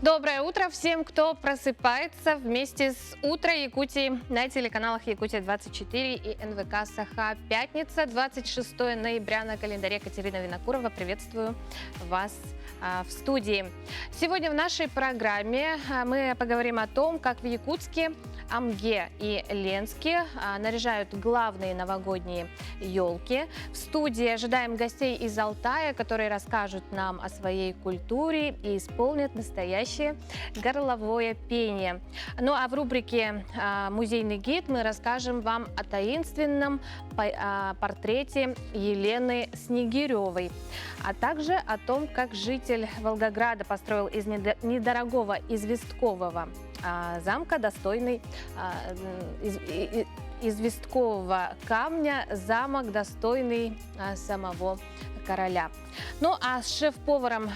Доброе утро всем, кто просыпается вместе с «Утро Якутии» на телеканалах «Якутия-24» и НВК «Саха». Пятница, 26 ноября на календаре. Катерина Винокурова. Приветствую вас в студии. Сегодня в нашей программе мы поговорим о том, как в Якутске, Амге и Ленске наряжают главные новогодние елки. В студии ожидаем гостей из Алтая, которые расскажут нам о своей культуре и исполнят настоящее горловое пение. Ну а в рубрике «Музейный гид» мы расскажем вам о таинственном портрете Елены Снегиревой, а также о том, как житель Волгограда построил из недорогого известкового замка, достойный известкового камня, замок, достойный самого короля. Ну а с шеф-поваром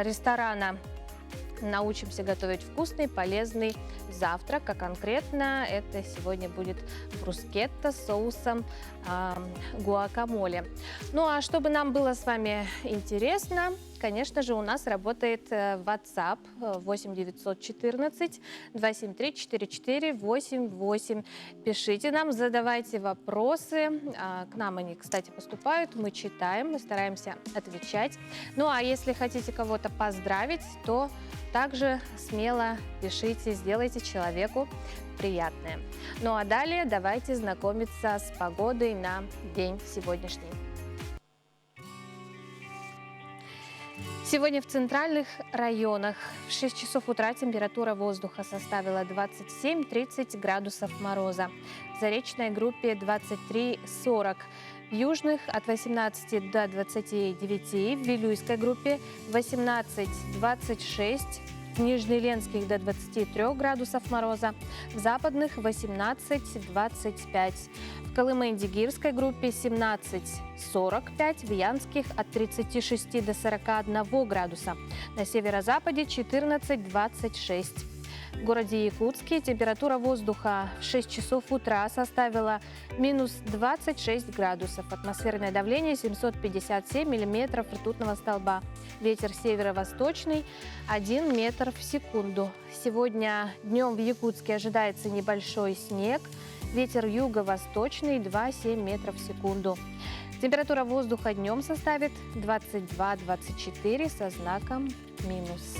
ресторана научимся готовить вкусный, полезный завтрак, а конкретно это сегодня будет брускетта с соусом гуакамоле. Ну а чтобы нам было с вами интересно, конечно же, у нас работает WhatsApp 8 914 273 4488. Пишите нам, задавайте вопросы. К нам они, кстати, поступают. Мы читаем, мы стараемся отвечать. Ну а если хотите кого-то поздравить, то также смело пишите, сделайте человеку приятное. Ну а далее давайте знакомиться с погодой на день сегодняшний. Сегодня в центральных районах в 6 часов утра температура воздуха составила 27-30 градусов мороза. В заречной группе 23-40. В южных от 18 до 29, в Вилюйской группе 18-26, в Нижнеленских до 23 градусов мороза, в западных 18-25, в Колымо-Индигирской группе 17-45, в Янских от 36 до 41 градуса, на северо-западе 14-26. В городе Якутске температура воздуха в 6 часов утра составила минус 26 градусов. Атмосферное давление 757 миллиметров ртутного столба. Ветер северо-восточный 1 метр в секунду. Сегодня днем в Якутске ожидается небольшой снег. Ветер юго-восточный 2,7 метров в секунду. Температура воздуха днем составит 22-24 со знаком минус.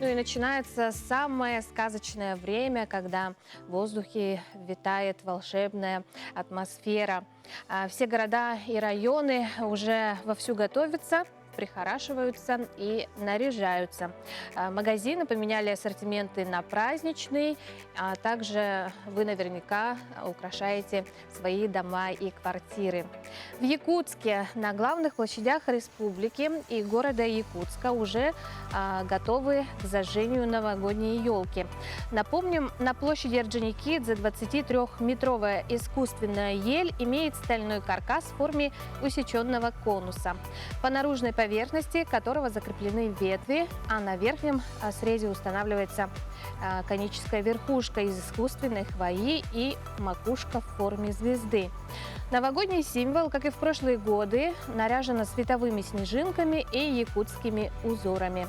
Ну и начинается самое сказочное время, когда в воздухе витает волшебная атмосфера. Все города и районы уже вовсю готовятся, прихорашиваются и наряжаются. Магазины поменяли ассортименты на праздничный, а также вы наверняка украшаете свои дома и квартиры. В Якутске на главных площадях республики и города Якутска уже готовы к зажжению новогодние елки. Напомним, на площади Орджоникидзе 23-метровая искусственная ель имеет стальной каркас в форме усеченного конуса, по наружной поверхности которого закреплены ветви, а на верхнем срезе устанавливается коническая верхушка из искусственной хвои и макушка в форме звезды. Новогодний символ, как и в прошлые годы, наряжен световыми снежинками и якутскими узорами.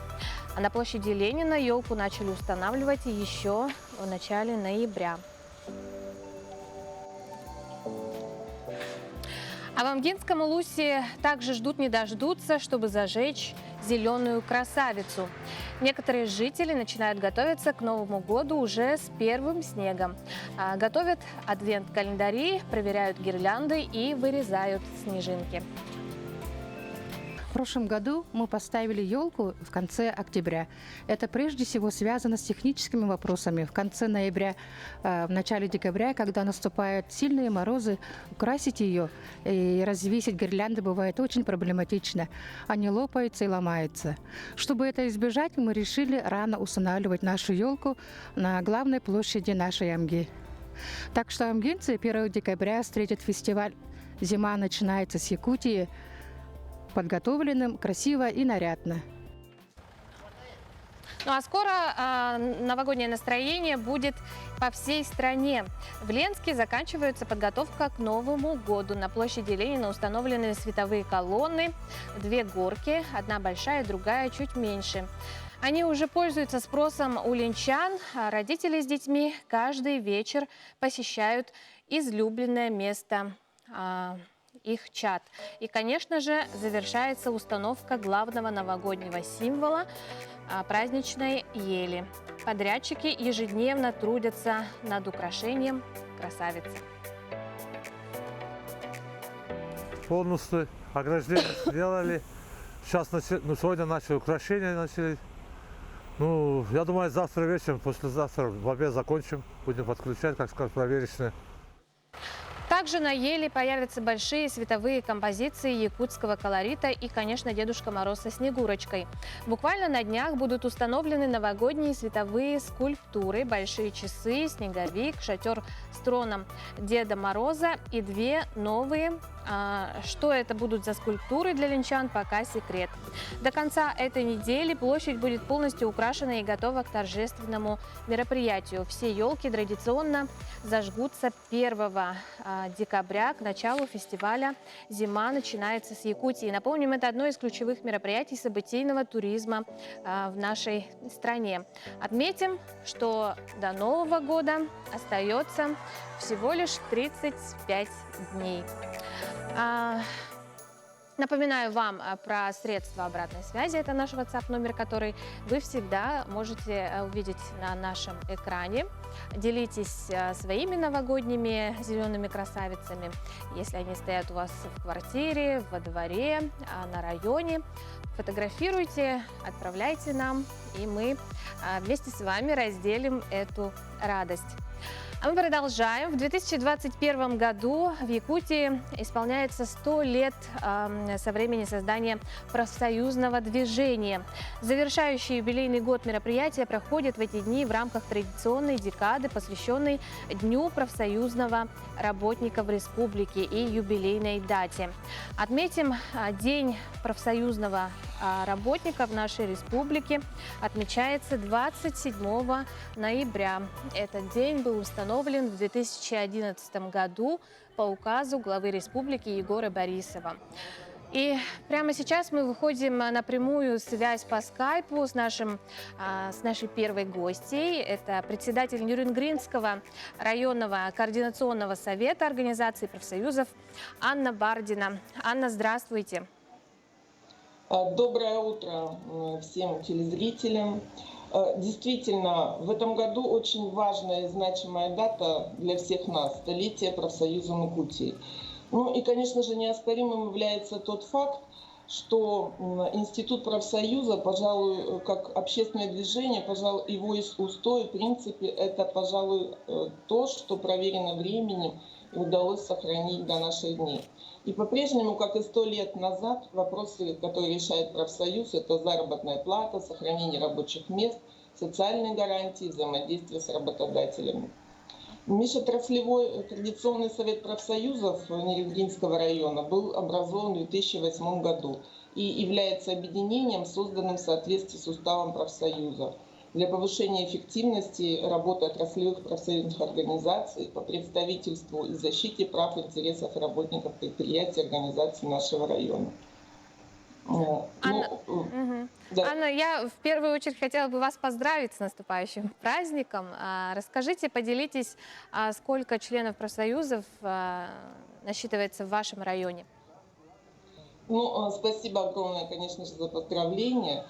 А на площади Ленина елку начали устанавливать еще в начале ноября. А в Амгинском улусе также ждут не дождутся, чтобы зажечь зеленую красавицу. Некоторые жители начинают готовиться к Новому году уже с первым снегом. Готовят адвент-календари, проверяют гирлянды и вырезают снежинки. В прошлом году мы поставили елку в конце октября. Это прежде всего связано с техническими вопросами. В конце ноября, в начале декабря, когда наступают сильные морозы, украсить ее и развесить гирлянды бывает очень проблематично. Они лопаются и ломаются. Чтобы это избежать, мы решили рано устанавливать нашу елку на главной площади нашей Амги. Так что амгинцы 1 декабря встретят фестиваль «Зима начинается с подготовленным, красиво и нарядно. Ну а скоро новогоднее настроение будет по всей стране. В Ленске заканчивается подготовка к Новому году. На площади Ленина установлены световые колонны, две горки, одна большая, другая чуть меньше. Они уже пользуются спросом у ленчан, а родители с детьми каждый вечер посещают излюбленное место их чад. И, конечно же, завершается установка главного новогоднего символа праздничной ели. Подрядчики ежедневно трудятся над украшением красавицы. Полностью ограждение сделали. Сейчас сегодня начали украшения начали. Ну, я думаю, завтра вечером, послезавтра в обед закончим. Будем подключать, как сказать, проверочные. Также на еле появятся большие световые композиции якутского колорита и, конечно, Дедушка Мороз со Снегурочкой. Буквально на днях будут установлены новогодние световые скульптуры, большие часы, снеговик, шатер с троном Деда Мороза и две новые. Что это будут за скульптуры для ленчан, пока секрет. До конца этой недели площадь будет полностью украшена и готова к торжественному мероприятию. Все елки традиционно зажгутся 1 декабря к началу фестиваля «Зима начинается с Якутии». Напомним, это одно из ключевых мероприятий событийного туризма в нашей стране. Отметим, что до Нового года остается всего лишь 35 дней. Напоминаю вам про средства обратной связи. Это наш WhatsApp номер, который вы всегда можете увидеть на нашем экране. Делитесь своими новогодними зелеными красавицами, если они стоят у вас в квартире, во дворе, на районе. Фотографируйте, отправляйте нам, и мы вместе с вами разделим эту радость. А мы продолжаем. В 2021 году в Якутии исполняется 100 лет со времени создания профсоюзного движения. Завершающий юбилейный год мероприятия проходит в эти дни в рамках традиционной декады, посвященной Дню профсоюзного работника в республике и юбилейной дате. Отметим, День профсоюзного работника в нашей республике отмечается 27 ноября. Этот день был установлен в 2011 году по указу главы республики Егора Борисова. И прямо сейчас мы выходим на прямую связь по скайпу с нашей первой гостьей. Это председатель Нюрнгринского районного координационного совета Организации профсоюзов Анна Бардина. Анна, здравствуйте. Доброе утро всем телезрителям. Действительно, в этом году очень важная и значимая дата для всех нас – столетие профсоюза Якутии. Ну и, конечно же, неоспоримым является тот факт, что институт профсоюза, пожалуй, как общественное движение, пожалуй, его устой, в принципе, это, пожалуй, то, что проверено временем и удалось сохранить до наших дней. И по-прежнему, как и 100 лет назад, вопросы, которые решает профсоюз, это заработная плата, сохранение рабочих мест, социальные гарантии, взаимодействие с работодателями. Межотраслевой традиционный совет профсоюзов Нюрнгринского района был образован в 2008 году и является объединением, созданным в соответствии с уставом профсоюза для повышения эффективности работы отраслевых профсоюзных организаций по представительству и защите прав и интересов работников предприятий и организаций нашего района. Анна, я в первую очередь хотела бы вас поздравить с наступающим праздником. Расскажите, поделитесь, сколько членов профсоюзов насчитывается в вашем районе? Ну, спасибо огромное, конечно же, за поздравления.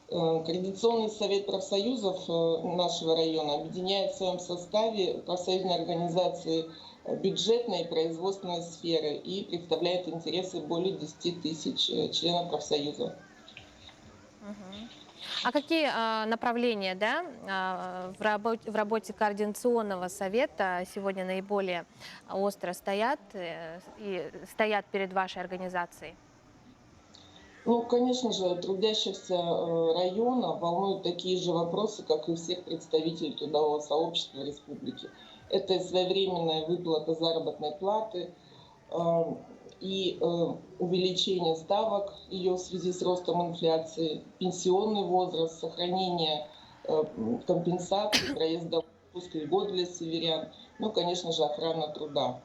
Координационный совет профсоюзов нашего района объединяет в своем составе профсоюзные организации бюджетной и производственной сферы и представляет интересы более 10 тысяч членов профсоюза. А какие направления, в работе координационного совета сегодня наиболее остро стоят перед вашей организацией? Ну, конечно же, трудящихся района волнуют такие же вопросы, как и всех представителей трудового сообщества республики. Это своевременная выплата заработной платы и увеличение ставок ее в связи с ростом инфляции, пенсионный возраст, сохранение компенсации, проезда в отпуск, льгот для северян, ну, конечно же, охрана труда.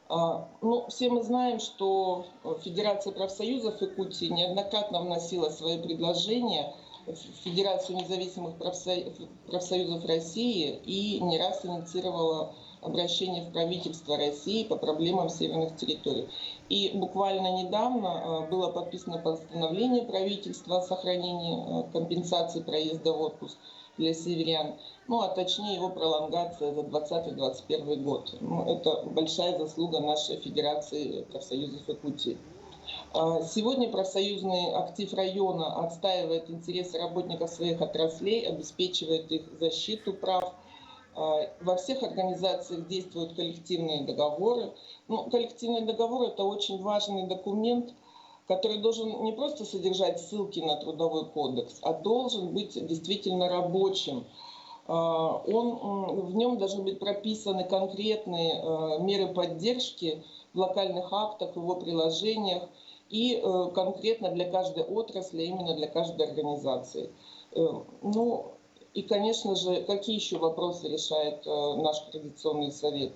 Ну, все мы знаем, что Федерация профсоюзов Якутии неоднократно вносила свои предложения в Федерацию независимых профсоюзов России и не раз инициировала обращение в правительство России по проблемам северных территорий. И буквально недавно было подписано постановление правительства о сохранении компенсации проезда в отпуск для северян, ну а точнее его пролонгация за 2020-2021 год. Ну, это большая заслуга нашей Федерации профсоюзов Якутии. Сегодня профсоюзный актив района отстаивает интересы работников своих отраслей, обеспечивает их защиту прав. Во всех организациях действуют коллективные договоры. Ну, коллективный договор – это очень важный документ, который должен не просто содержать ссылки на Трудовой кодекс, а должен быть действительно рабочим. В нем должны быть прописаны конкретные меры поддержки в локальных актах, в его приложениях и конкретно для каждой отрасли, именно для каждой организации. Ну, и, конечно же, какие еще вопросы решает наш Координационный совет?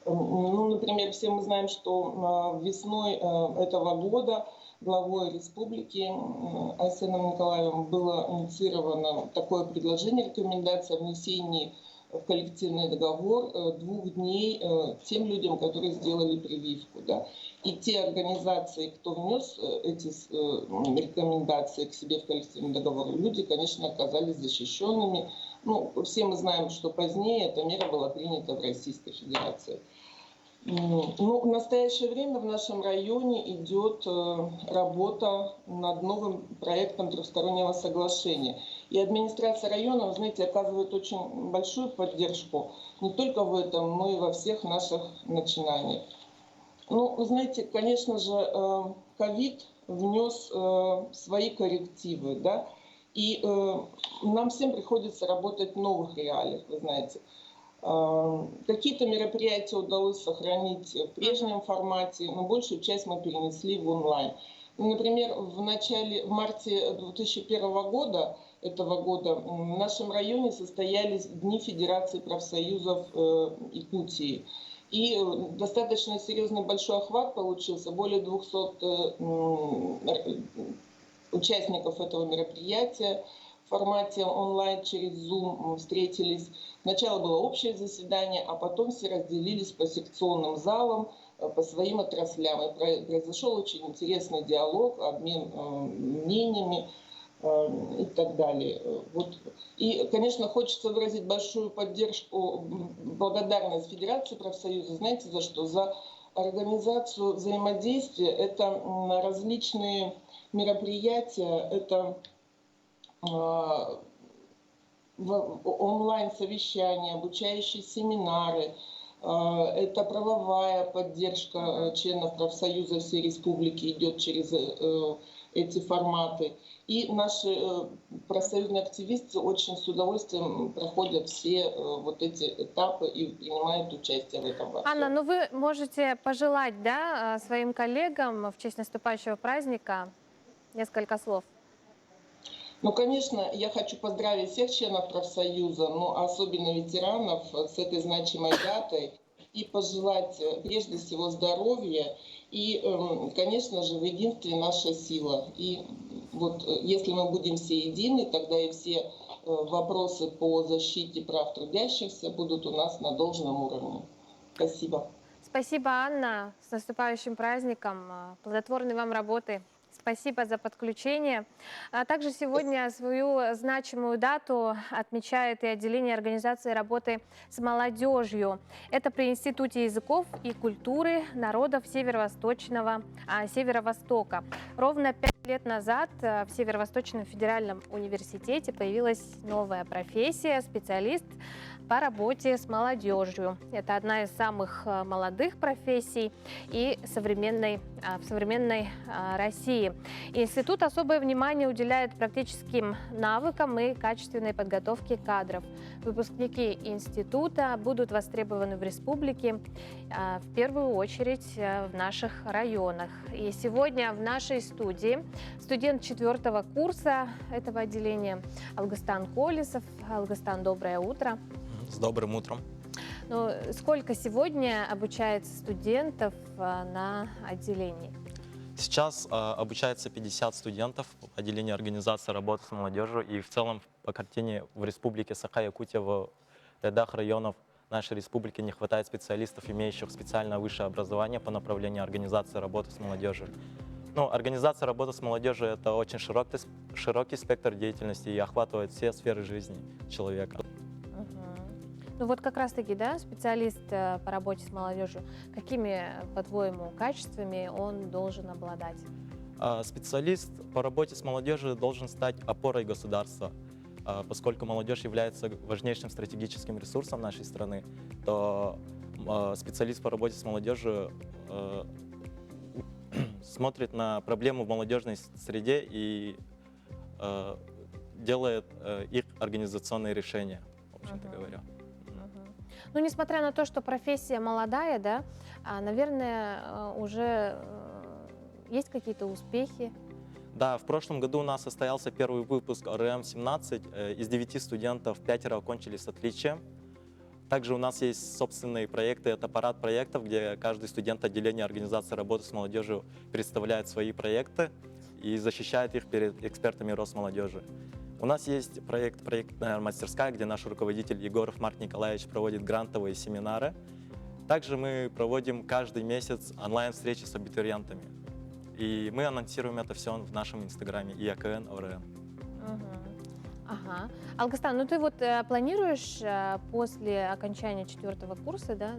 Ну, например, все мы знаем, что весной этого года главой республики Айсеном Николаевым было инициировано такое предложение, рекомендация о внесении в коллективный договор 2 дней тем людям, которые сделали прививку. Да? И те организации, кто внес эти рекомендации к себе в коллективный договор, люди, конечно, оказались защищенными. Ну, все мы знаем, что позднее эта мера была принята в Российской Федерации. Ну, в настоящее время в нашем районе идет работа над новым проектом трехстороннего соглашения. И администрация района, вы знаете, оказывает очень большую поддержку не только в этом, но и во всех наших начинаниях. Ну, вы знаете, конечно же, ковид внес свои коррективы, да, и нам всем приходится работать в новых реалиях, вы знаете. Какие-то мероприятия удалось сохранить в прежнем формате, но большую часть мы перенесли в онлайн. Например, в марте 2001 года, в нашем районе состоялись Дни Федерации профсоюзов Якутии. И достаточно серьезный большой охват получился, более 200 участников этого мероприятия в формате онлайн через Zoom встретились. Сначала было общее заседание, а потом все разделились по секционным залам, по своим отраслям. И произошел очень интересный диалог, обмен мнениями и так далее. Вот. И, конечно, хочется выразить большую поддержку, благодарность Федерации профсоюза. Знаете, за что? За организацию взаимодействия. Это различные мероприятия, это онлайн-совещания, обучающие семинары, это правовая поддержка членов профсоюза всей республики идет через эти форматы. И наши профсоюзные активисты очень с удовольствием проходят все вот эти этапы и принимают участие в этом. Анна, ну вы можете пожелать, да, своим коллегам в честь наступающего праздника несколько слов? Ну, конечно, я хочу поздравить всех членов профсоюза, но особенно ветеранов с этой значимой датой и пожелать прежде всего здоровья и, конечно же, в единстве наша сила. И вот если мы будем все едины, тогда и все вопросы по защите прав трудящихся будут у нас на должном уровне. Спасибо. Спасибо, Анна. С наступающим праздником. Плодотворной вам работы. Спасибо за подключение. А также сегодня свою значимую дату отмечает и отделение организации работы с молодежью. Это при Институте языков и культуры народов Северо-Востока. Ровно 5 лет назад в Северо-Восточном федеральном университете появилась новая профессия – специалист по работе с молодежью. Это одна из самых молодых профессий и в современной России. Институт особое внимание уделяет практическим навыкам и качественной подготовке кадров. Выпускники института будут востребованы в республике, в первую очередь в наших районах. И сегодня в нашей студии Студент 4-го курса этого отделения Алгыстан Колесов. Алгыстан, доброе утро. С добрым утром. Ну, сколько сегодня обучается студентов на отделении? Сейчас обучается 50 студентов в отделении организации работы с молодежью. И в целом по картине в республике Саха-Якутия в рядах районов нашей республики не хватает специалистов, имеющих специальное высшее образование по направлению организации работы с молодежью. Ну, организация работы с молодежью — это очень широкий спектр деятельности и охватывает все сферы жизни человека. Ну вот как раз-таки, да, специалист по работе с молодежью, какими, по-твоему, качествами он должен обладать? Специалист по работе с молодежью должен стать опорой государства. Поскольку молодежь является важнейшим стратегическим ресурсом нашей страны, то специалист по работе с молодежью смотрит на проблему в молодежной среде и делает их организационные решения, в общем-то говоря. Ну, несмотря на то, что профессия молодая, да, наверное, уже есть какие-то успехи. Да, в прошлом году у нас состоялся первый выпуск РМ-17. Из 9 студентов 5 окончили с отличием. Также у нас есть собственные проекты. Это парад проектов, где каждый студент отделения организации работы с молодежью представляет свои проекты и защищает их перед экспертами Росмолодежи. У нас есть проектная мастерская, где наш руководитель Егоров Марк Николаевич проводит грантовые семинары. Также мы проводим каждый месяц онлайн-встречи с абитуриентами. И мы анонсируем это все в нашем инстаграме ИАКН ОРМ. Ага. Алгыстан, ну ты вот планируешь после окончания 4-го курса, да,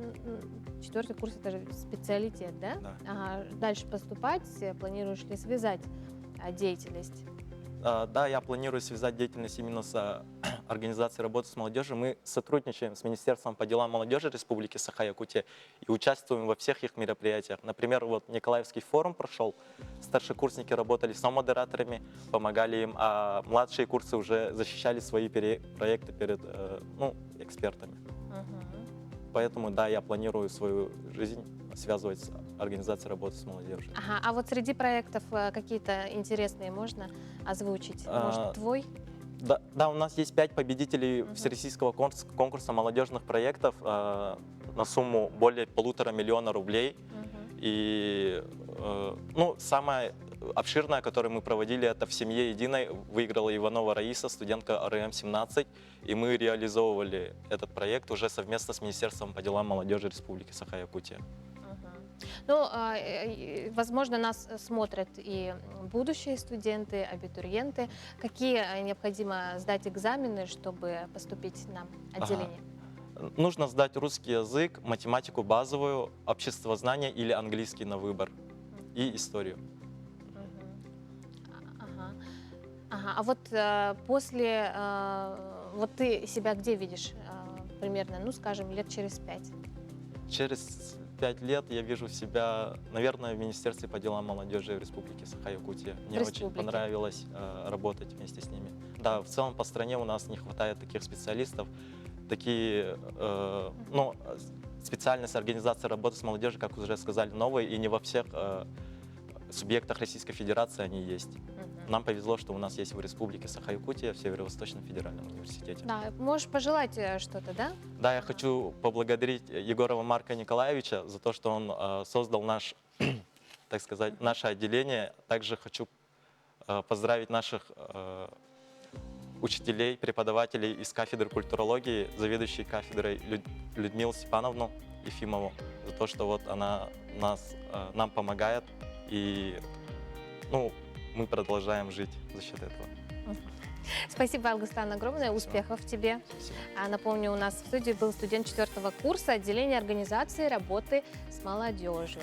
4-й курс — это же специалитет, да? Да. Ага. Дальше поступать, планируешь ли связать деятельность? Да, я планирую связать деятельность именно с организацией работы с молодежью. Мы сотрудничаем с Министерством по делам молодежи Республики Саха-Якутия и участвуем во всех их мероприятиях. Например, вот Николаевский форум прошел, старшекурсники работали с модераторами, помогали им, а младшие курсы уже защищали свои проекты перед экспертами. Поэтому, да, я планирую свою жизнь связывать с организацией работы с молодежью. Ага. А вот среди проектов какие-то интересные можно озвучить? Может, твой? Да, у нас есть 5 победителей всероссийского конкурса молодежных проектов на сумму более 1,5 миллиона рублей. И самая обширная, которую мы проводили, это «В семье единой». Выиграла Иванова Раиса, студентка РМ-17. И мы реализовывали этот проект уже совместно с Министерством по делам молодежи Республики Саха-Якутия. Ну, возможно, нас смотрят и будущие студенты, абитуриенты. Какие необходимо сдать экзамены, чтобы поступить на отделение? Нужно сдать русский язык, математику базовую, обществознание или английский на выбор и историю. Ага. А вот после, вот ты себя где видишь примерно, ну, скажем, лет через 5? Через 5 лет я вижу себя, наверное, в Министерстве по делам молодежи Республики Саха-Якутия. Мне очень понравилось работать вместе с ними. Да, в целом по стране у нас не хватает таких специалистов. Такие, специальность организации работы с молодежью, как уже сказали, новые, и не во всех субъектах Российской Федерации они есть. Нам повезло, что у нас есть в Республике Саха-Якутия, в Северо-Восточном федеральном университете. Да, можешь пожелать что-то, да? Да, я хочу поблагодарить Егорова Марка Николаевича за то, что он создал наше отделение. Также хочу поздравить наших учителей, преподавателей из кафедры культурологии, заведующей кафедрой Людмилу Степановну Ефимову, за то, что вот она нам помогает, и мы продолжаем жить за счет этого. Спасибо, Алгыстан, огромное. Успехов тебе. Напомню, у нас в студии был студент 4-го курса отделения организации работы с молодежью.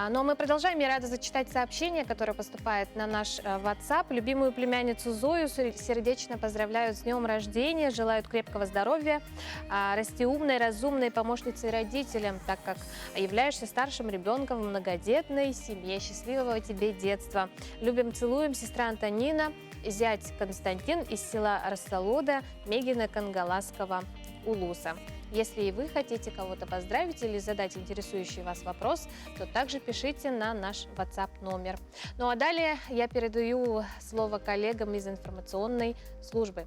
Но мы продолжаем. Я рада зачитать сообщение, которое поступает на наш WhatsApp. Любимую племянницу Зою сердечно поздравляют с днем рождения, желают крепкого здоровья, расти умной, разумной помощницей родителям, так как являешься старшим ребенком в многодетной семье. Счастливого тебе детства. Любим, целуем, сестра Антонина, зять Константин из села Растолода Мегина Кангаласского Улуса. Если и вы хотите кого-то поздравить или задать интересующий вас вопрос, то также пишите на наш WhatsApp номер. Ну а далее я передаю слово коллегам из информационной службы.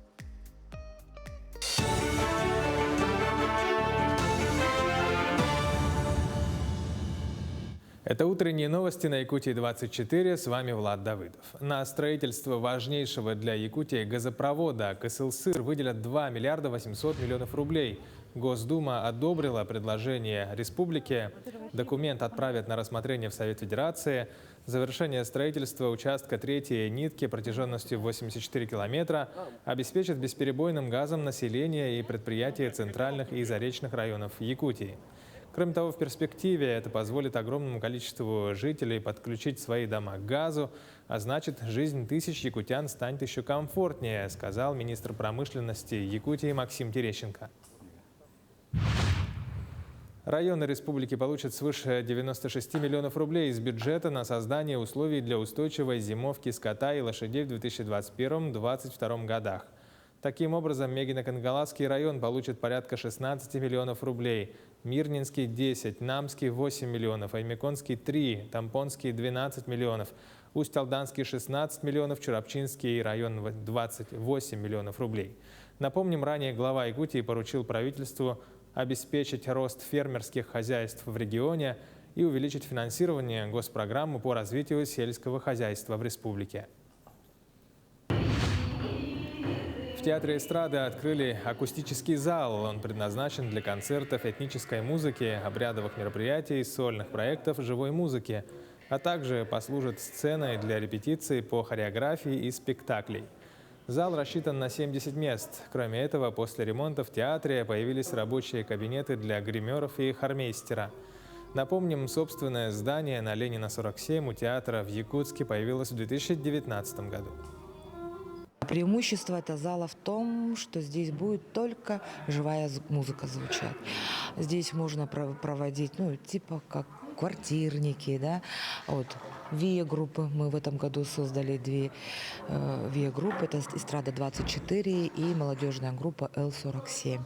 Это утренние новости на Якутии-24. С вами Влад Давыдов. На строительство важнейшего для Якутии газопровода Кысыл-Сыр выделят 2 миллиарда 800 миллионов рублей. Госдума одобрила предложение республики. Документ отправят на рассмотрение в Совет Федерации. Завершение строительства участка третьей нитки протяженностью 84 километра обеспечит бесперебойным газом население и предприятия центральных и заречных районов Якутии. Кроме того, в перспективе это позволит огромному количеству жителей подключить свои дома к газу, а значит, жизнь тысяч якутян станет еще комфортнее, сказал министр промышленности Якутии Максим Терещенко. Районы республики получат свыше 96 миллионов рублей из бюджета на создание условий для устойчивой зимовки скота и лошадей в 2021-2022 годах. Таким образом, Мегино-Кангаласский район получит порядка 16 миллионов рублей, Мирнинский – 10, Намский – 8 миллионов, Аймеконский – 3, Тампонский – 12 миллионов, Усть-Алданский – 16 миллионов, Чурапчинский район – 28 миллионов рублей. Напомним, ранее глава Якутии поручил правительству обеспечить рост фермерских хозяйств в регионе и увеличить финансирование госпрограммы по развитию сельского хозяйства в республике. В Театре эстрады открыли акустический зал. Он предназначен для концертов этнической музыки, обрядовых мероприятий, сольных проектов живой музыки, а также послужит сценой для репетиций по хореографии и спектаклей. Зал рассчитан на 70 мест. Кроме этого, после ремонта в театре появились рабочие кабинеты для гримеров и хормейстера. Напомним, собственное здание на Ленина, 47 у театра в Якутске появилось в 2019 году. Преимущество этого зала в том, что здесь будет только живая музыка звучать. Здесь можно проводить, типа как квартирники, да, вот. ВИА-группы. Мы в этом году создали 2 ВИА-группы. Это «Эстрада-24» и молодежная группа Л-47.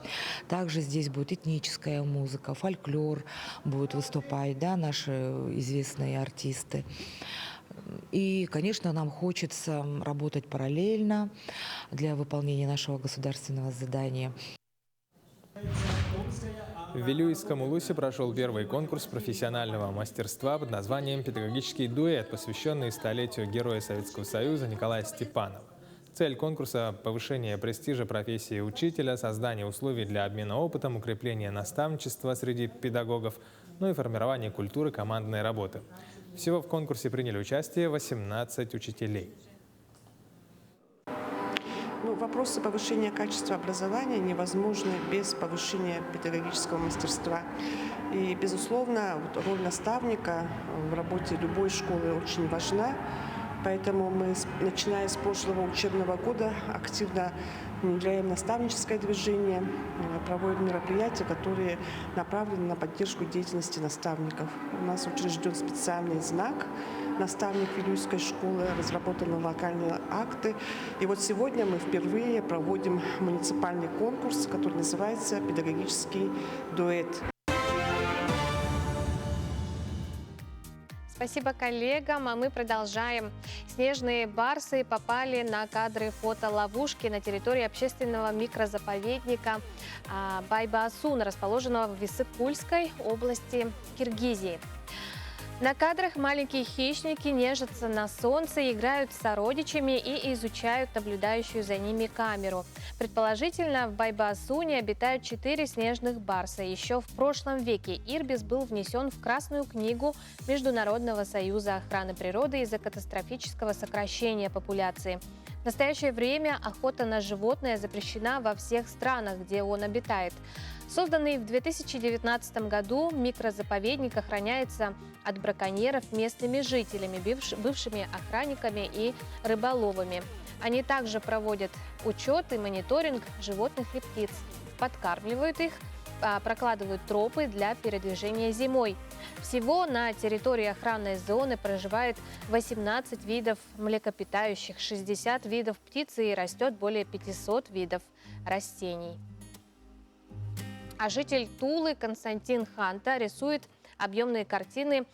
Также здесь будет этническая музыка, фольклор будет выступать, да, наши известные артисты. И, конечно, нам хочется работать параллельно для выполнения нашего государственного задания. В Вилюйском Улусе прошел первый конкурс профессионального мастерства под названием «Педагогический дуэт», посвященный столетию Героя Советского Союза Николая Степанова. Цель конкурса – повышение престижа профессии учителя, создание условий для обмена опытом, укрепление наставничества среди педагогов, и формирование культуры командной работы. Всего в конкурсе приняли участие 18 учителей. Вопросы повышения качества образования невозможны без повышения педагогического мастерства. И, безусловно, роль наставника в работе любой школы очень важна. Поэтому мы, начиная с прошлого учебного года, активно внедряем наставническое движение, проводим мероприятия, которые направлены на поддержку деятельности наставников. У нас учрежден специальный знак «Наставник Вилюйской школы», разработаны локальные акты. И вот сегодня мы впервые проводим муниципальный конкурс, который называется «Педагогический дуэт». Спасибо коллегам, а мы продолжаем. Снежные барсы попали на кадры фотоловушки на территории общественного микрозаповедника Байбаасун, расположенного в Иссык-Кульской области Киргизии. На кадрах маленькие хищники нежатся на солнце, играют с сородичами и изучают наблюдающую за ними камеру. Предположительно, в Байбаасуне обитают 4 снежных барса. Еще в прошлом веке ирбис был внесен в Красную книгу Международного союза охраны природы из-за катастрофического сокращения популяции. В настоящее время охота на животное запрещена во всех странах, где он обитает. Созданный в 2019 году, микрозаповедник охраняется от браконьеров местными жителями, бывшими охранниками и рыболовами. Они также проводят учет и мониторинг животных и птиц, подкармливают их, прокладывают тропы для передвижения зимой. Всего на территории охранной зоны проживает 18 видов млекопитающих, 60 видов птиц и растет более 500 видов растений. А житель Тулы Константин Ханта рисует объемные картины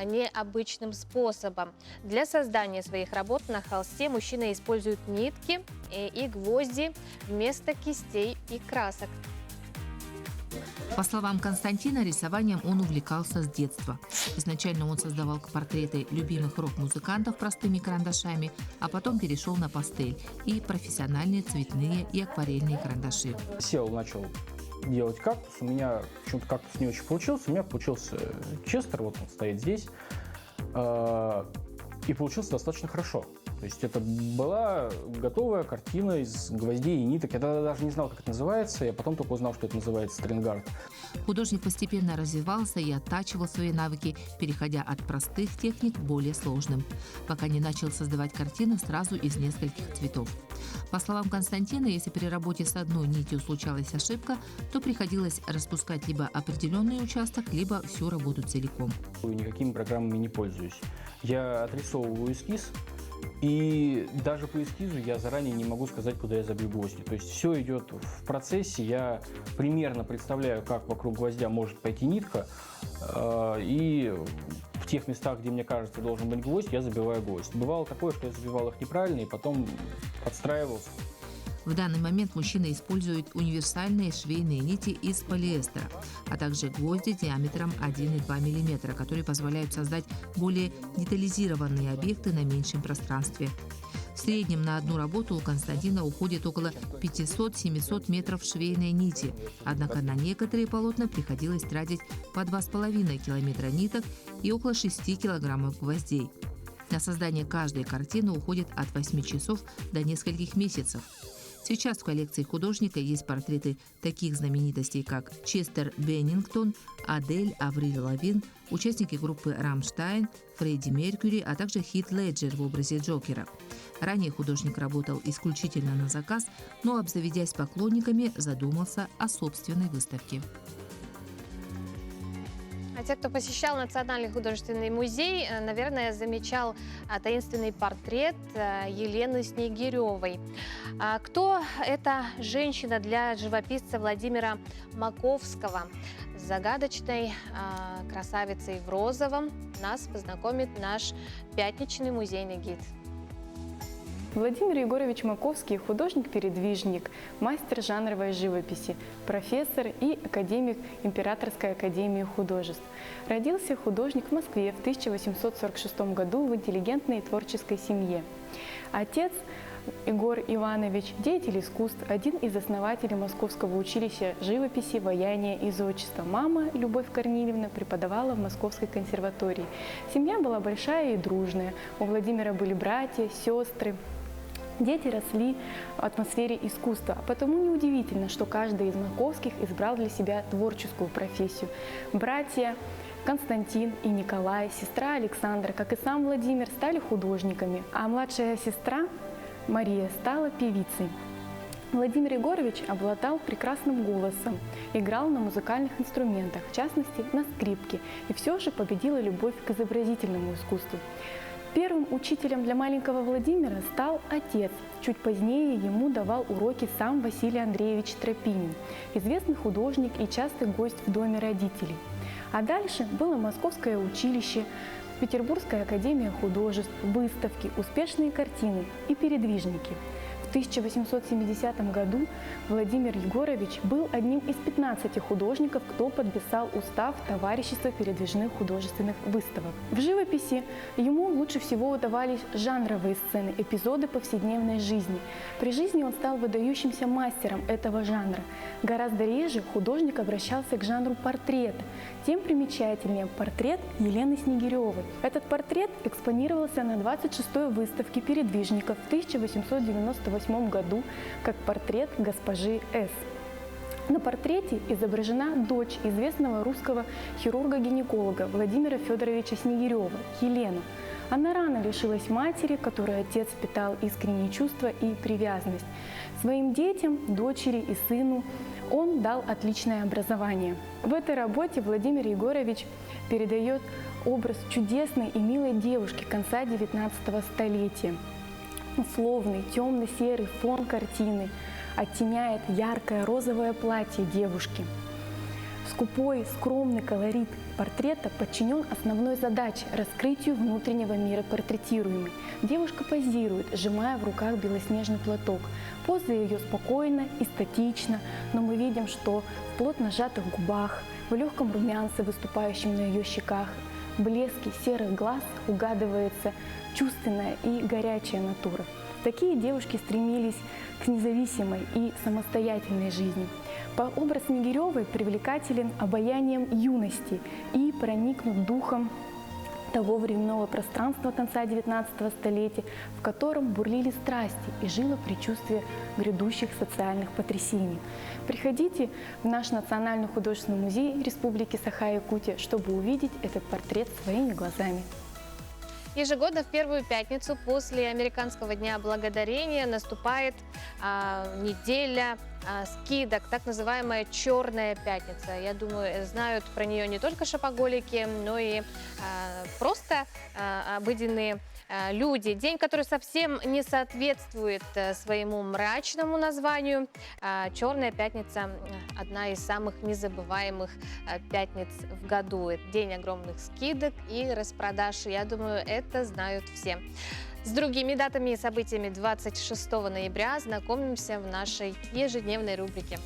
необычным способом. Для создания своих работ на холсте мужчина использует нитки и гвозди вместо кистей и красок. По словам Константина, рисованием он увлекался с детства. Изначально он создавал портреты любимых рок-музыкантов простыми карандашами, а потом перешел на пастель и профессиональные цветные и акварельные карандаши. Начал делать кактус. У меня почему-то кактус не очень получился. У меня получился Честер, вот он стоит здесь. И получился достаточно хорошо. То есть это была готовая картина из гвоздей и ниток. Я тогда даже не знал, как это называется. Я потом только узнал, что это называется стрингард. Художник постепенно развивался и оттачивал свои навыки, переходя от простых техник к более сложным, пока не начал создавать картины сразу из нескольких цветов. По словам Константина, если при работе с одной нитью случалась ошибка, то приходилось распускать либо определенный участок, либо всю работу целиком. Никакими программами не пользуюсь. Я отрисовываю эскиз, и даже по эскизу я заранее не могу сказать, куда я забью гвозди. То есть все идет в процессе, я примерно представляю, как вокруг гвоздя может пойти нитка, и в тех местах, где мне кажется должен быть гвоздь, я забиваю гвоздь. Бывало такое, что я забивал их неправильно, и потом подстраивался. В данный момент мужчина использует универсальные швейные нити из полиэстера, а также гвозди диаметром 1,2 мм, которые позволяют создать более детализированные объекты на меньшем пространстве. В среднем на одну работу у Константина уходит около 500-700 метров швейной нити, однако на некоторые полотна приходилось тратить по 2,5 километра ниток и около 6 килограммов гвоздей. На создание каждой картины уходит от 8 часов до нескольких месяцев. Сейчас в коллекции художника есть портреты таких знаменитостей, как Честер Беннингтон, Адель, Авриль Лавин, участники группы «Рамштайн», Фредди Меркьюри, а также Хит Леджер в образе Джокера. Ранее художник работал исключительно на заказ, но, обзаведясь поклонниками, задумался о собственной выставке. А те, кто посещал Национальный художественный музей, наверное, замечал таинственный портрет Елены Снегиревой. Кто эта женщина для живописца Владимира Маковского? С загадочной красавицей в розовом нас познакомит наш пятничный музейный гид. Владимир Егорович Маковский – художник-передвижник, мастер жанровой живописи, профессор и академик Императорской академии художеств. Родился художник в Москве в 1846 году в интеллигентной и творческой семье. Отец Егор Иванович – деятель искусств, один из основателей Московского училища живописи, ваяния и зодчества. Мама Любовь Корнилевна преподавала в Московской консерватории. Семья была большая и дружная. У Владимира были братья, сестры. Дети росли в атмосфере искусства, а потому неудивительно, что каждый из Маковских избрал для себя творческую профессию. Братья Константин и Николай, сестра Александра, как и сам Владимир, стали художниками, а младшая сестра Мария стала певицей. Владимир Егорович обладал прекрасным голосом, играл на музыкальных инструментах, в частности на скрипке, и все же победила любовь к изобразительному искусству. Первым учителем для маленького Владимира стал отец. Чуть позднее ему давал уроки сам Василий Андреевич Тропинин, известный художник и частый гость в доме родителей. А дальше было Московское училище, Петербургская академия художеств, выставки, успешные картины и передвижники. В 1870 году Владимир Егорович был одним из 15 художников, кто подписал устав Товарищества передвижных художественных выставок. В живописи ему лучше всего удавались жанровые сцены, эпизоды повседневной жизни. При жизни он стал выдающимся мастером этого жанра. Гораздо реже художник обращался к жанру портрета. Тем примечательнее портрет Елены Снегиревой. Этот портрет экспонировался на 26-й выставке передвижников в 1898 году как портрет госпожи С. На портрете изображена дочь известного русского хирурга-гинеколога Владимира Федоровича Снегирева, Елена. Она рано лишилась матери, которой отец питал искренние чувства и привязанность. Своим детям, дочери и сыну он дал отличное образование. В этой работе Владимир Егорович передает образ чудесной и милой девушки конца XIX столетия. Условный темно-серый фон картины оттеняет яркое розовое платье девушки. Скупой, скромный колорит портрета подчинен основной задаче – раскрытию внутреннего мира портретируемой. Девушка позирует, сжимая в руках белоснежный платок. Поза ее спокойна и статична, но мы видим, что в плотно сжатых губах, в легком румянце, выступающем на ее щеках, в блеске серых глаз угадывается чувственная и горячая натура. Такие девушки стремились к независимой и самостоятельной жизни. Образ Снегиревой привлекателен обаянием юности и проникнут духом того временного пространства конца XIX столетия, в котором бурлили страсти и жило предчувствие грядущих социальных потрясений. Приходите в наш Национальный художественный музей Республики Саха-Якутия, чтобы увидеть этот портрет своими глазами. Ежегодно в первую пятницу после Американского дня благодарения наступает неделя скидок, так называемая «Черная пятница». Я думаю, знают про нее не только шопоголики, но и просто обыденные люди. День, который совсем не соответствует своему мрачному названию. «Черная пятница» – одна из самых незабываемых пятниц в году. Это день огромных скидок и распродаж. Я думаю, это знают все. С другими датами и событиями 26 ноября знакомимся в нашей ежедневной рубрике.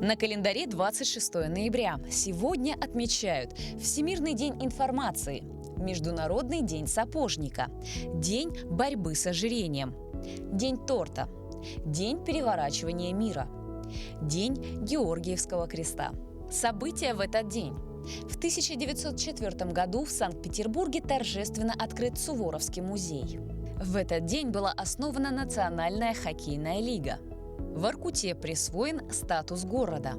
На календаре 26 ноября. Сегодня отмечают Всемирный день информации, Международный день сапожника, День борьбы с ожирением, День торта, День переворачивания мира, День Георгиевского креста. События в этот день. В 1904 году в Санкт-Петербурге торжественно открыт Суворовский музей. В этот день была основана Национальная хоккейная лига. В Воркуте присвоен статус города.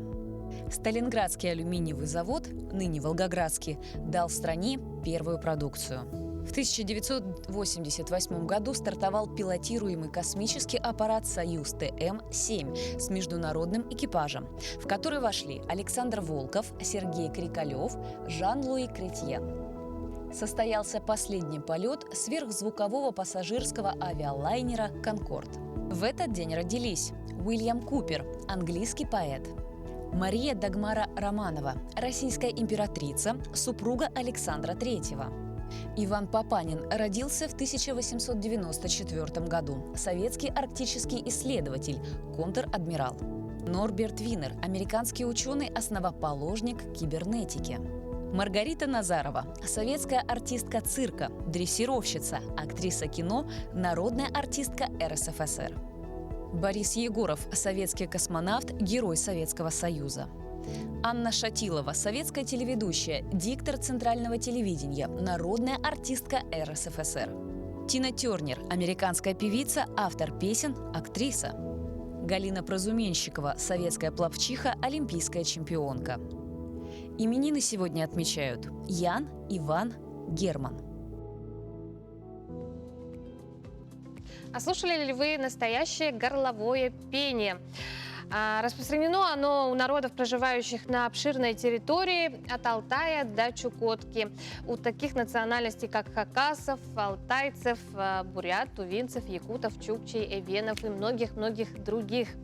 Сталинградский алюминиевый завод, ныне Волгоградский, дал стране первую продукцию. В 1988 году стартовал пилотируемый космический аппарат «Союз-ТМ-7» с международным экипажем, в который вошли Александр Волков, Сергей Крикалев, Жан-Луи Кретьен. Состоялся последний полет сверхзвукового пассажирского авиалайнера «Конкорд». В этот день родились Уильям Купер, английский поэт, Мария Дагмара Романова, российская императрица, супруга Александра III. Иван Папанин родился в 1894 году, советский арктический исследователь, контр-адмирал. Норберт Винер, американский ученый, основоположник кибернетики. Маргарита Назарова, советская артистка цирка, дрессировщица, актриса кино, народная артистка РСФСР. Борис Егоров, советский космонавт, герой Советского Союза. Анна Шатилова, советская телеведущая, диктор Центрального телевидения, народная артистка РСФСР. Тина Тернер, американская певица, автор песен, актриса. Галина Прозуменщикова, советская пловчиха, олимпийская чемпионка. Именины сегодня отмечают Ян, Иван, Герман. А слушали ли вы настоящее горловое пение? Распространено оно у народов, проживающих на обширной территории от Алтая до Чукотки. У таких национальностей, как хакасов, алтайцев, бурят, тувинцев, якутов, чукчей, эвенов и многих-многих других.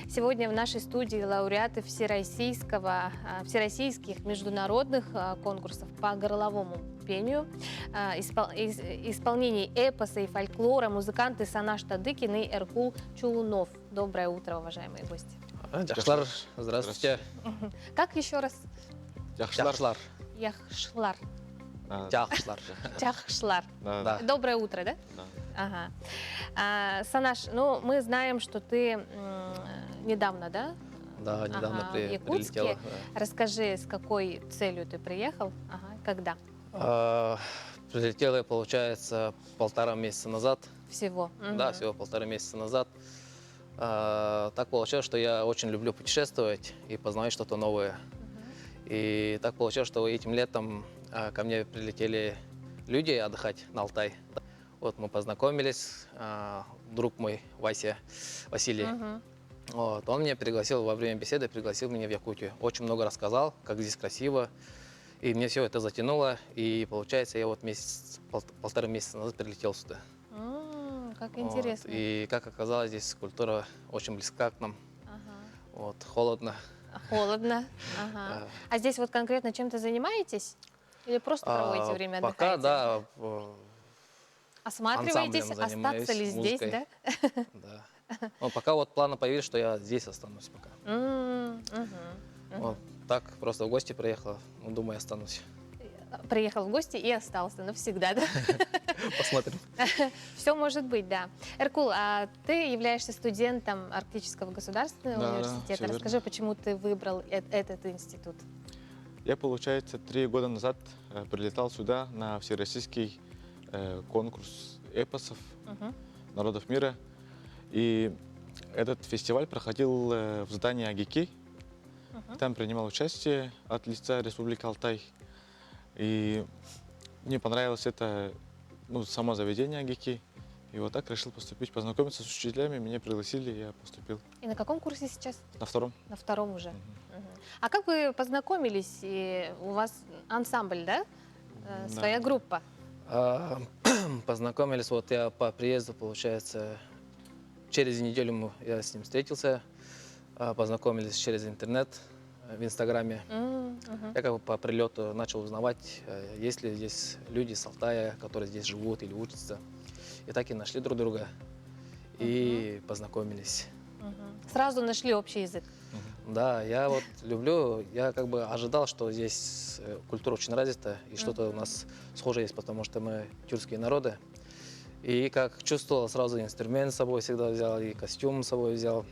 Сегодня в нашей студии лауреаты всероссийских международных конкурсов по горловому пению, исполнении эпоса и фольклора, музыканты Санаш Тадыкин и Эркул Чулунов. Доброе утро, уважаемые гости. Яхшлар, здравствуйте. Как еще раз? Яхшлар. Яхшлар. Яхшлар. Яхшлар. Да. Доброе утро, да? Да. Ага. Санаш, ну мы знаем, что ты недавно, да? Да, недавно в Якутске. прилетела. Да. Расскажи, с какой целью ты приехал? Когда? Прилетела я, получается, 1,5 месяца назад. Всего? Да, всего 1,5 месяца назад. Так получилось, что я очень люблю путешествовать и познавать что-то новое. И так получилось, что этим летом ко мне прилетели люди отдыхать на Алтай. Вот мы познакомились, друг мой Василий. Вот, он меня пригласил во время беседы, пригласил меня в Якутию. Очень много рассказал, как здесь красиво. И мне все это затянуло. И получается, я вот 1,5 месяца назад прилетел сюда. Как интересно. Вот. И как оказалось, здесь культура очень близка к нам. Вот, холодно. Холодно. Ага. А здесь вот конкретно чем-то занимаетесь? Или просто проводите время, отдыхаете? Пока, да, Осматриваетесь, ансамблем занимаюсь, остаться ли здесь, музыкой. да? Да. Но пока вот планы появились, что я здесь останусь пока. Вот так, просто в гости приехал, ну, думаю, останусь. Приехал в гости и остался навсегда, да? Посмотрим. Все может быть, да. Эркул, а ты являешься студентом Арктического государственного Да, университета. всё верно. Расскажи, почему ты выбрал этот институт? Я, получается, 3 года назад прилетал сюда на всероссийский конкурс эпосов народов мира. И этот фестиваль проходил в здании АГИКИ. Там принимал участие от лица Республики Алтай. И мне понравилось это, ну, само заведение АГИКИ. И вот так решил поступить, познакомиться с учителями, меня пригласили, я поступил. И на каком курсе сейчас? На втором. На втором уже. А как вы познакомились? И у вас ансамбль, да? Своя группа. Познакомились, вот я по приезду, получается, через неделю я с ним встретился, познакомились через интернет, в Инстаграме. Я как бы по прилету начал узнавать, есть ли здесь люди с Алтая, которые здесь живут или учатся. И так и нашли друг друга и познакомились. Сразу нашли общий язык. Да, я вот люблю, я как бы ожидал, что здесь культура очень развита и что-то у нас схожее есть, потому что мы тюркские народы. И как чувствовал, сразу инструмент с собой всегда взял, и костюм с собой взял.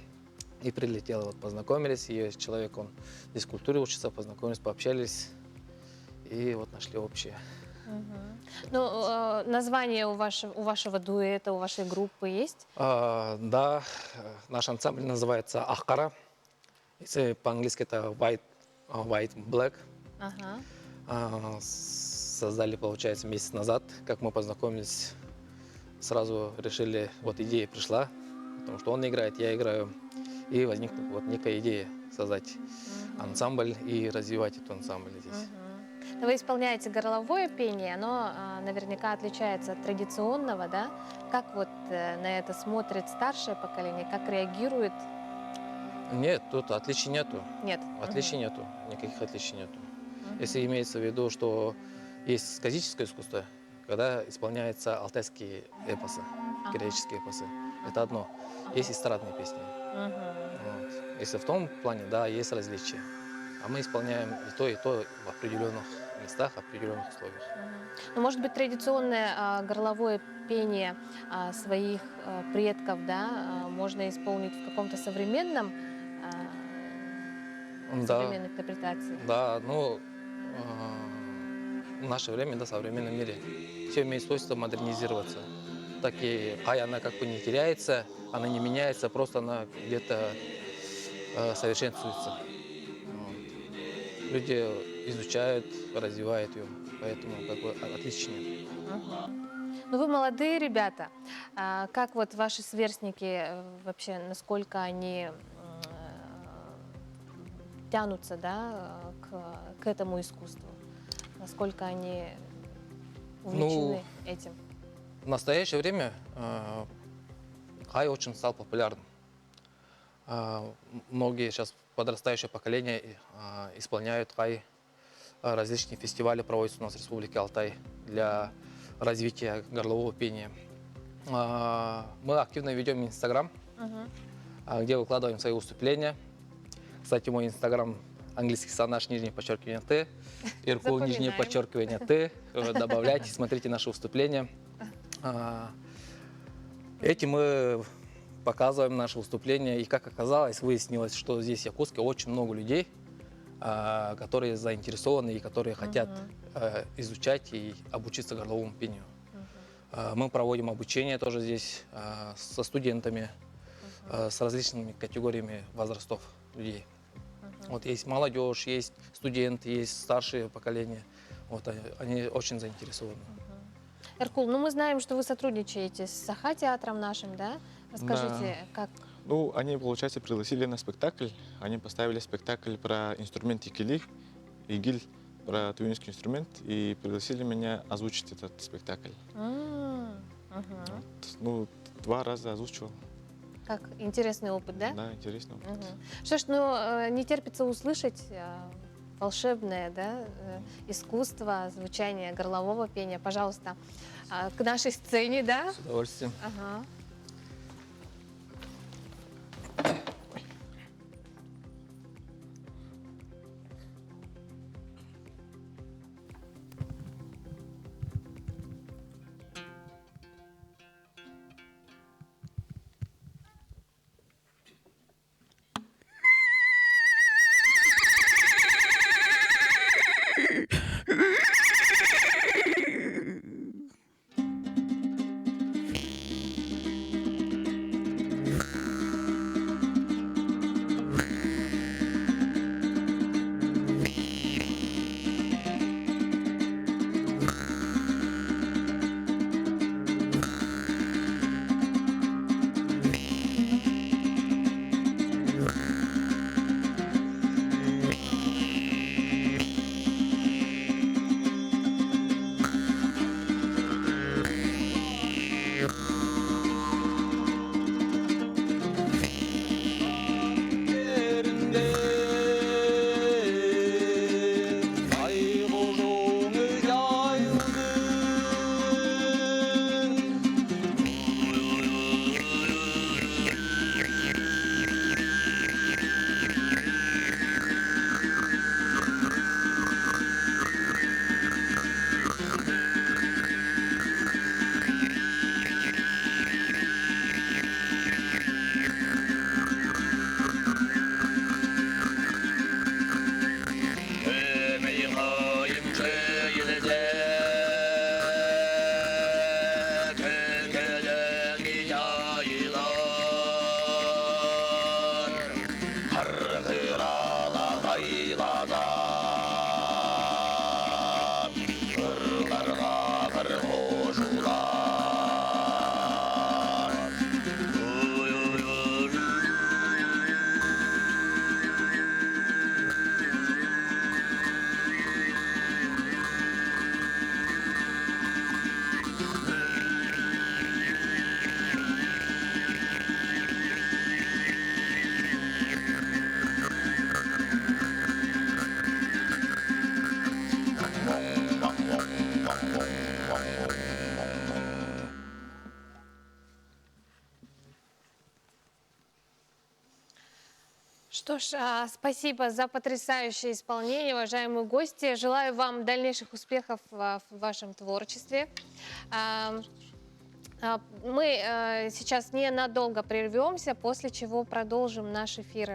И прилетел, вот познакомились, и человек, он здесь в культуре учится, познакомились, пообщались, и вот нашли общее. Ну, название у вашего дуэта, у вашей группы есть? Да, наш ансамбль называется Ахкара. Если по-английски это White Black. Создали, получается, месяц назад, как мы познакомились, сразу решили, вот идея пришла, потому что он играет, я играю. И возникла вот некая идея создать ансамбль и развивать этот ансамбль здесь. Вы исполняете горловое пение, оно наверняка отличается от традиционного, да? Как вот на это смотрит старшее поколение, как реагирует? Нет, тут отличий нету. Нет. Отличий нету, никаких отличий нету. Если имеется в виду, что есть сказительское искусство, когда исполняются алтайские эпосы, греческие эпосы, это одно. Есть эстрадные песни. Вот. Если в том плане, да, есть различия. А мы исполняем и то в определенных местах, в определенных условиях. Ну, может быть, традиционное горловое пение своих предков, да, можно исполнить в каком-то современной интерпретации? Да, ну, в наше время, да, в современном мире, все имеет свойство модернизироваться. Так и она как бы не теряется, она не меняется, просто она где-то совершенствуется. Вот. Люди изучают, развивают ее, поэтому как бы отличий нет. Ну, вы молодые ребята. Как вот ваши сверстники вообще, насколько они тянутся, да, к этому искусству? Насколько они увлечены этим? В настоящее время хай очень стал популярным. Многие сейчас подрастающее поколение исполняют хай. Различные фестивали проводятся у нас в Республике Алтай для развития горлового пения. Мы активно ведем Инстаграм, где выкладываем свои выступления. Кстати, мой Инстаграм английский сонаж, нижнее подчеркивание Т, Эркул, нижнее подчеркивание Т. Добавляйте, смотрите наши выступления. Этим мы показываем наши выступления. И как оказалось, выяснилось, что здесь в Якутске очень много людей, которые заинтересованы и которые хотят изучать и обучиться горловому пению. Мы проводим обучение тоже здесь со студентами, с различными категориями возрастов людей. Вот есть молодежь, есть студенты, есть старшее поколение. Вот они очень заинтересованы. Эркул, ну мы знаем, что вы сотрудничаете с Саха-театром нашим, да? Расскажите, как... Ну, они, получается, пригласили на спектакль. Они поставили спектакль про инструмент икили, игиль, про тувинский инструмент, и пригласили меня озвучить этот спектакль. Вот. Ну, 2 раза озвучивал. Как интересный опыт, да? Да, интересно. Что ж, ну, не терпится услышать волшебное, да, искусство, звучание горлового пения. Пожалуйста, к нашей сцене, да? С удовольствием. Ага. Что ж, спасибо за потрясающее исполнение, уважаемые гости. Желаю вам дальнейших успехов в вашем творчестве. Мы сейчас ненадолго прервемся, после чего продолжим наш эфир.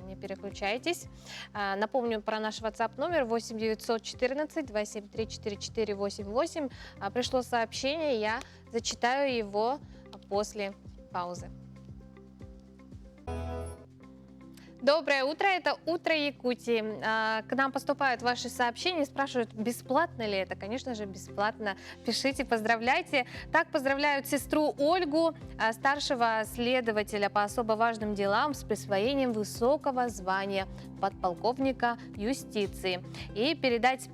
Не переключайтесь. Напомню про наш WhatsApp номер 8 914 273 4488. Пришло сообщение, я зачитаю его после паузы. Доброе утро, это «Утро Якутии». К нам поступают ваши сообщения, спрашивают, бесплатно ли это. Конечно же, бесплатно. Пишите, поздравляйте. Так поздравляют сестру Ольгу, старшего следователя по особо важным делам с присвоением высокого звания подполковника юстиции. И передать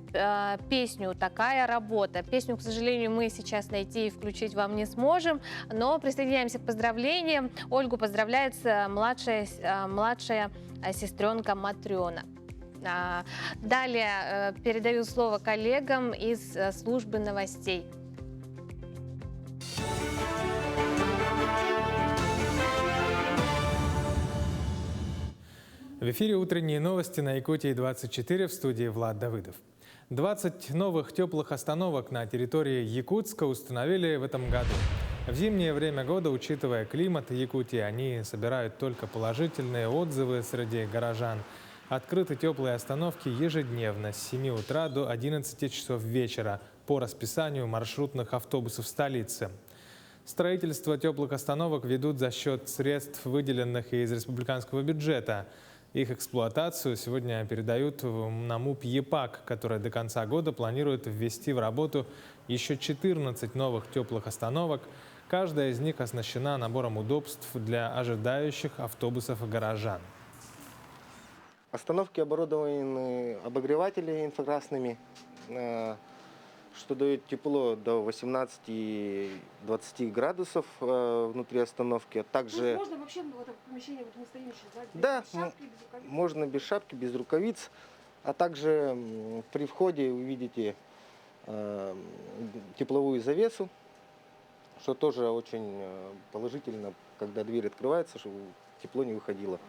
песню «Такая работа». Песню, к сожалению, мы сейчас найти и включить вам не сможем, но присоединяемся к поздравлениям. Ольгу поздравляет младшая сестренка Матрена. Далее передаю слово коллегам из службы новостей. В эфире «Утренние новости» на Якутии-24, в студии Влад Давыдов. 20 новых теплых остановок на территории Якутска установили в этом году. В зимнее время года, учитывая климат Якутии, они собирают только положительные отзывы среди горожан. Открыты теплые остановки ежедневно с 7 утра до 11 часов вечера по расписанию маршрутных автобусов столицы. Строительство теплых остановок ведут за счет средств, выделенных из республиканского бюджета. Их эксплуатацию сегодня передают на МУП ЕПАК, который до конца года планирует ввести в работу еще 14 новых теплых остановок. Каждая из них оснащена набором удобств для ожидающих автобусов и горожан. Остановки оборудованы обогревателями инфракрасными, что дает тепло до 18-20 градусов внутри остановки. А также... Можно вообще в этом помещении не стоящее, да, без шапки, без рукавиц? можно без шапки, без рукавиц. А также при входе вы видите тепловую завесу, что тоже очень положительно, когда дверь открывается, чтобы тепло не выходило.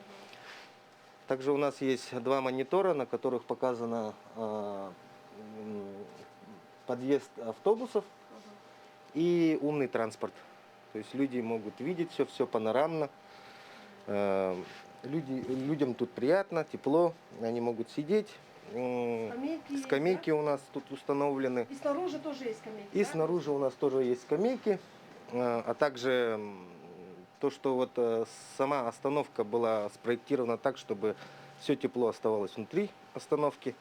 Также у нас есть 2 монитора, на которых показано подъезд автобусов и умный транспорт. То есть люди могут видеть все панорамно. Людям тут приятно, тепло, они могут сидеть. Скамейки у нас тут установлены. И снаружи тоже есть скамейки. И снаружи у нас тоже есть скамейки. А также то, что вот сама остановка была спроектирована так, чтобы все тепло оставалось внутри остановки.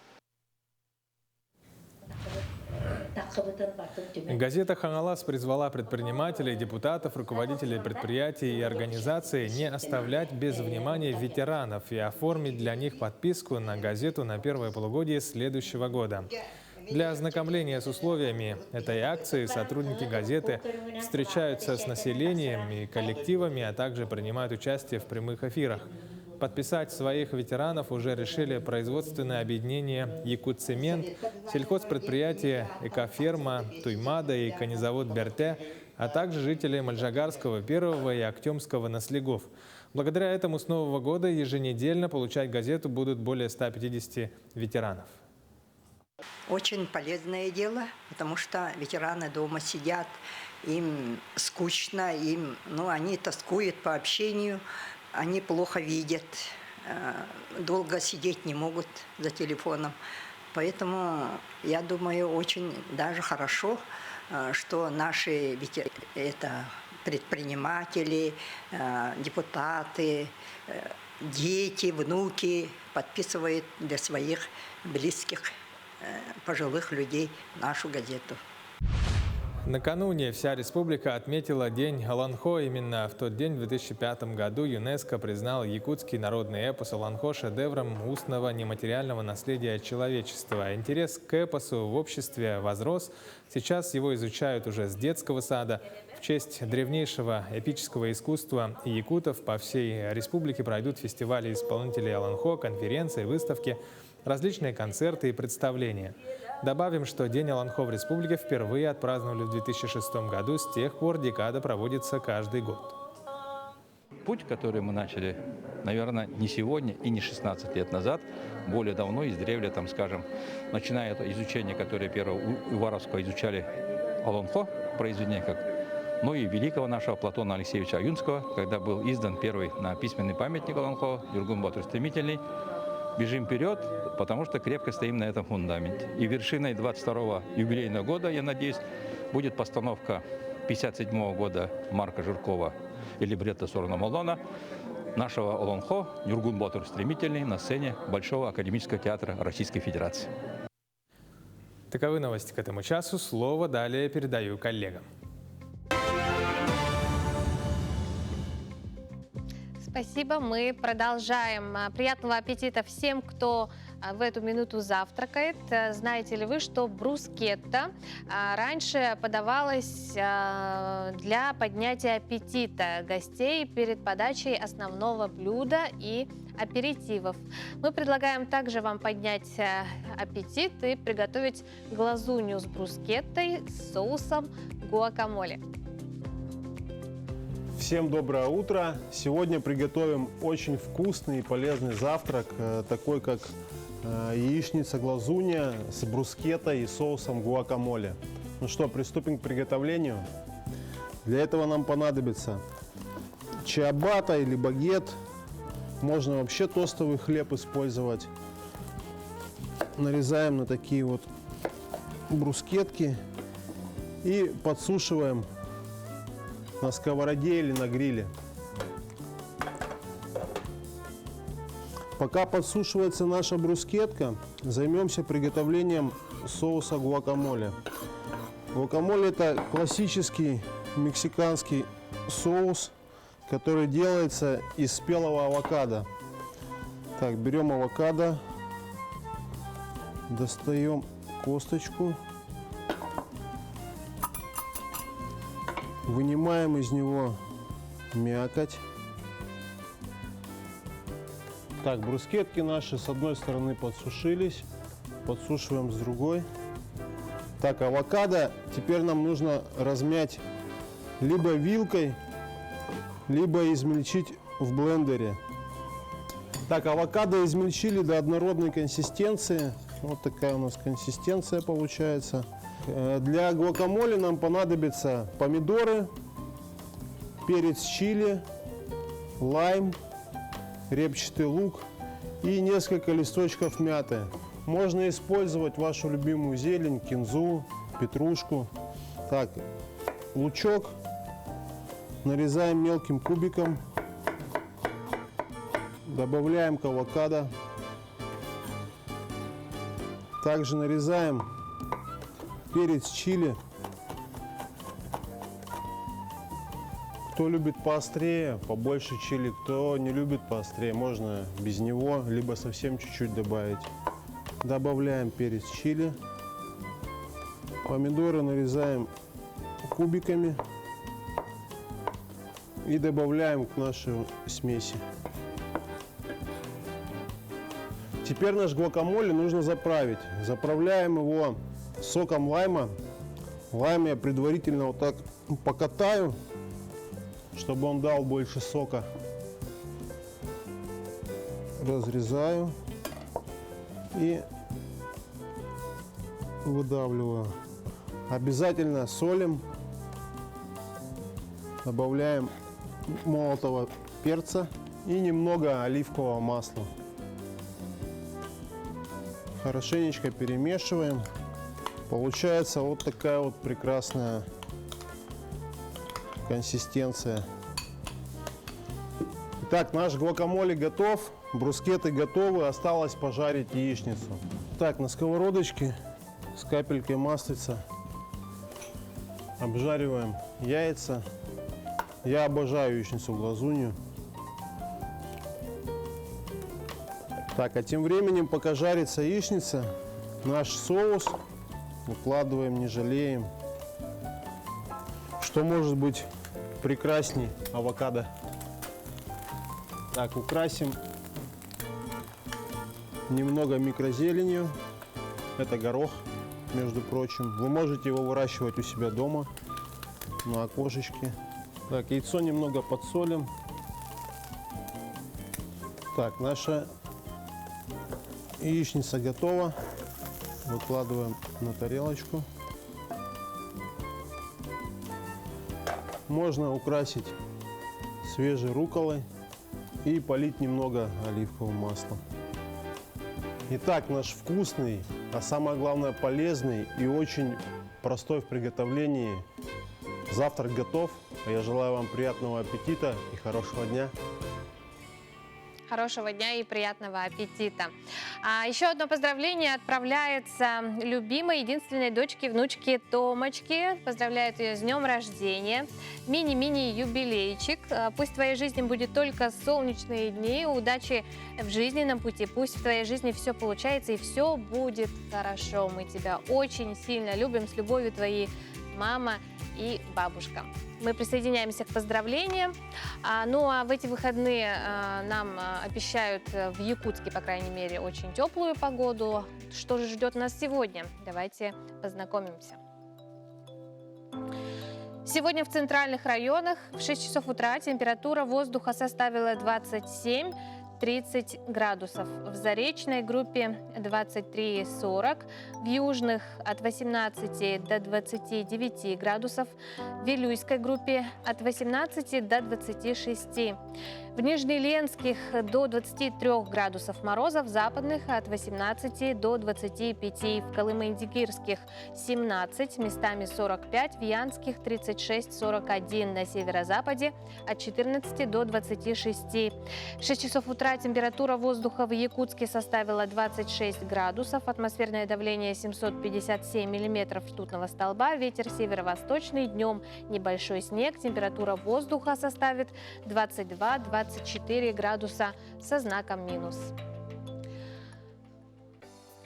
Газета «Хагалас» призвала предпринимателей, депутатов, руководителей предприятий и организаций не оставлять без внимания ветеранов и оформить для них подписку на газету на первое полугодие следующего года. Для ознакомления с условиями этой акции сотрудники газеты встречаются с населением и коллективами, а также принимают участие в прямых эфирах. Подписать своих ветеранов уже решили производственное объединение «Якутцемент», сельхозпредприятие «Экоферма», «Туймада» и конезавод «Берте», а также жители Мальжагарского, Первого и Актемского наслегов. Благодаря этому с Нового года еженедельно получать газету будут более 150 ветеранов. Очень полезное дело, потому что ветераны дома сидят, им скучно, они тоскуют по общению, они плохо видят, долго сидеть не могут за телефоном. Поэтому, я думаю, очень даже хорошо, что наши предприниматели, депутаты, дети, внуки подписывают для своих близких, пожилых людей нашу газету. Накануне вся республика отметила День Аланхо. Именно в тот день, в 2005 году, ЮНЕСКО признал якутский народный эпос Аланхо шедевром устного нематериального наследия человечества. Интерес к эпосу в обществе возрос. Сейчас его изучают уже с детского сада. В честь древнейшего эпического искусства якутов по всей республике пройдут фестивали исполнителей Аланхо, конференции, выставки, различные концерты и представления. Добавим, что День Аланхо в республике впервые отпраздновали в 2006 году. С тех пор декада проводится каждый год. Путь, который мы начали, наверное, не сегодня и не 16 лет назад, более давно, издревле, начиная от изучения, которое первого Уваровского изучали Аланхо, произведение, и великого нашего Платона Алексеевича Аюнского, когда был издан первый на письменный памятник Аланхо, Юргун Батыр Стремительный. Бежим вперед, потому что крепко стоим на этом фундаменте. И вершиной 22-го юбилейного года, я надеюсь, будет постановка 57-го года Марка Жиркова и либретто Сорона Молдона нашего Аланхо Юргун Батыр Стремительный на сцене Большого академического театра Российской Федерации. Таковы новости к этому часу. Слово далее передаю коллегам. Спасибо, мы продолжаем. Приятного аппетита всем, кто в эту минуту завтракает. Знаете ли вы, что брускетта раньше подавалась для поднятия аппетита гостей перед подачей основного блюда и аперитивов. Мы предлагаем также вам поднять аппетит и приготовить глазунью с брускеттой с соусом гуакамоле. Всем доброе утро! Сегодня приготовим очень вкусный и полезный завтрак, такой как яичница-глазунья с брускеттой и соусом гуакамоле. Ну что, приступим к приготовлению. Для этого нам понадобится чиабатта или багет. Можно вообще тостовый хлеб использовать. Нарезаем на такие вот брускетки и подсушиваем на сковороде или на гриле. Пока подсушивается наша брускетка, займемся приготовлением соуса гуакамоле. Гуакамоле — это классический мексиканский соус, который делается из спелого авокадо. Так, берем авокадо, достаем косточку Вынимаем из него мякоть. Так, брускетки наши с одной стороны подсушились. Подсушиваем с другой. Так, авокадо теперь нам нужно размять либо вилкой, либо измельчить в блендере. Так, авокадо измельчили до однородной консистенции. Вот такая у нас консистенция получается. Для гуакамоле нам понадобятся помидоры, перец чили, лайм, репчатый лук и несколько листочков мяты. Можно использовать вашу любимую зелень, кинзу, петрушку. Так, лучок нарезаем мелким кубиком, добавляем к авокадо. Также нарезаем перец чили. Кто любит поострее, побольше чили. Кто не любит поострее, можно без него, либо совсем чуть-чуть добавить. Добавляем перец чили. Помидоры нарезаем кубиками. И добавляем к нашей смеси. Теперь наш гуакамоле нужно заправить. Заправляем его соком лайма. Лайм я предварительно вот так покатаю, чтобы он дал больше сока. Разрезаю и выдавливаю. Обязательно солим. Добавляем молотого перца и немного оливкового масла. Хорошенечко перемешиваем. Получается вот такая вот прекрасная консистенция. Итак, наш гуакамоле готов, брускеты готовы, осталось пожарить яичницу. Так, на сковородочке с капелькой маслица обжариваем яйца. Я обожаю яичницу глазунью. Так, а тем временем, пока жарится яичница, наш соус укладываем, не жалеем. Что может быть прекрасней авокадо? Так, украсим немного микрозеленью. Это горох, между прочим. Вы можете его выращивать у себя дома на окошечке. Так, яйцо немного подсолим. Так, наша яичница готова. Выкладываем на тарелочку. Можно украсить свежей рукколой и полить немного оливковым маслом. Итак, наш вкусный, а самое главное полезный и очень простой в приготовлении завтрак готов. Я желаю вам приятного аппетита и хорошего дня. Хорошего дня и приятного аппетита. Еще одно поздравление отправляется любимой, единственной дочке, внучке Томочке. Поздравляет ее с днем рождения. Мини-мини юбилейчик. Пусть в твоей жизни будет только солнечные дни, удачи в жизненном пути. Пусть в твоей жизни все получается и все будет хорошо. Мы тебя очень сильно любим. С любовью, твои мама и бабушка. Мы присоединяемся к поздравлениям. Ну а в эти выходные нам обещают в Якутске, по крайней мере, очень теплую погоду. Что же ждет нас сегодня? Давайте познакомимся. Сегодня в центральных районах в 6 часов утра температура воздуха составила 27-30 градусов. В Заречной группе 23-40, в южных от 18 до 29 градусов, в Вилюйской группе от 18 до 26, в Нижнеленских до 23 градусов мороза, в западных от 18 до 25, в Колымы-Индигирских 17, местами 45, в Янских 36-41, на северо-западе от 14 до 26. В 6 часов утра температура воздуха в Якутске составила 26 градусов, атмосферное давление 757 миллиметров ртутного столба, ветер северо-восточный, днем небольшой снег, температура воздуха составит 22-24 градуса со знаком минус.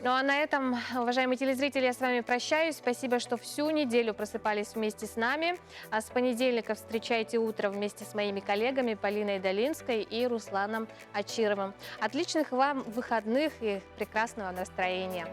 Ну а на этом, уважаемые телезрители, я с вами прощаюсь. Спасибо, что всю неделю просыпались вместе с нами. А с понедельника встречайте утро вместе с моими коллегами Полиной Долинской и Русланом Ачировым. Отличных вам выходных и прекрасного настроения.